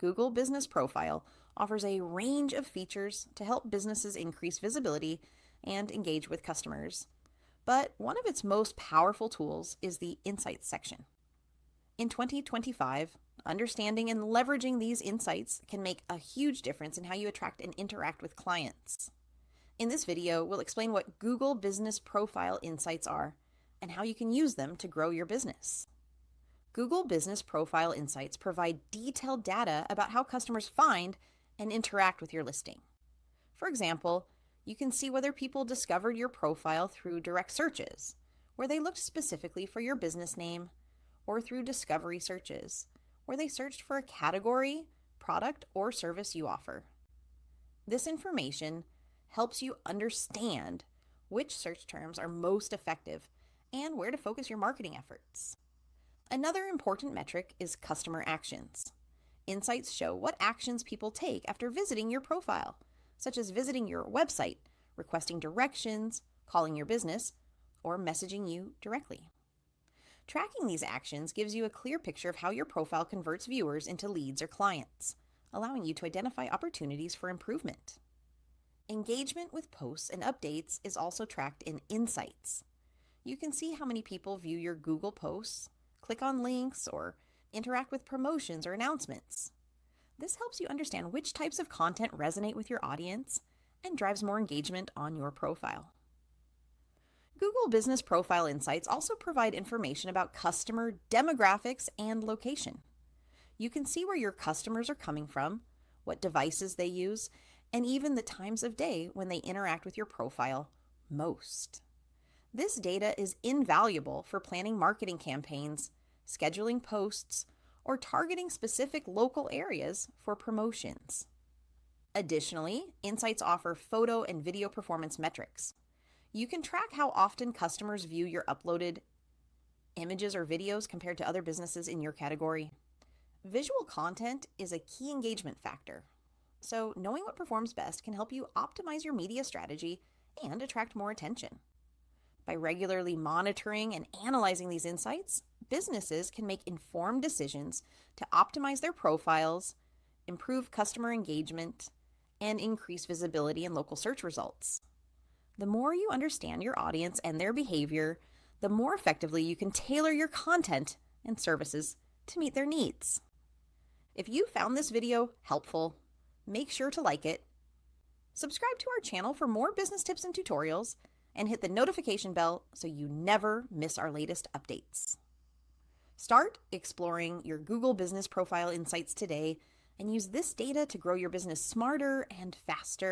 Google Business Profile offers a range of features to help businesses increase visibility and engage with customers. But one of its most powerful tools is the Insights section. In 2025, understanding and leveraging these insights can make a huge difference in how you attract and interact with clients. In this video, we'll explain what Google Business Profile Insights are and how you can use them to grow your business. Google Business Profile Insights provide detailed data about how customers find and interact with your listing. For example, you can see whether people discovered your profile through direct searches, where they looked specifically for your business name, or through discovery searches, where they searched for a category, product, or service you offer. This information helps you understand which search terms are most effective and where to focus your marketing efforts. Another important metric is customer actions. Insights show what actions people take after visiting your profile, such as visiting your website, requesting directions, calling your business, or messaging you directly. Tracking these actions gives you a clear picture of how your profile converts viewers into leads or clients, allowing you to identify opportunities for improvement. Engagement with posts and updates is also tracked in Insights. You can see how many people view your Google posts, click on links, or interact with promotions or announcements. This helps you understand which types of content resonate with your audience and drives more engagement on your profile. Google Business Profile Insights also provide information about customer demographics and location. You can see where your customers are coming from, what devices they use, and even the times of day when they interact with your profile most. This data is invaluable for planning marketing campaigns, scheduling posts, or targeting specific local areas for promotions. Additionally, Insights offer photo and video performance metrics. You can track how often customers view your uploaded images or videos compared to other businesses in your category. Visual content is a key engagement factor, so knowing what performs best can help you optimize your media strategy and attract more attention. By regularly monitoring and analyzing these insights, businesses can make informed decisions to optimize their profiles, improve customer engagement, and increase visibility in local search results. The more you understand your audience and their behavior, the more effectively you can tailor your content and services to meet their needs. If you found this video helpful, make sure to like it, subscribe to our channel for more business tips and tutorials, and hit the notification bell so you never miss our latest updates. Start exploring your Google Business Profile Insights today and use this data to grow your business smarter and faster.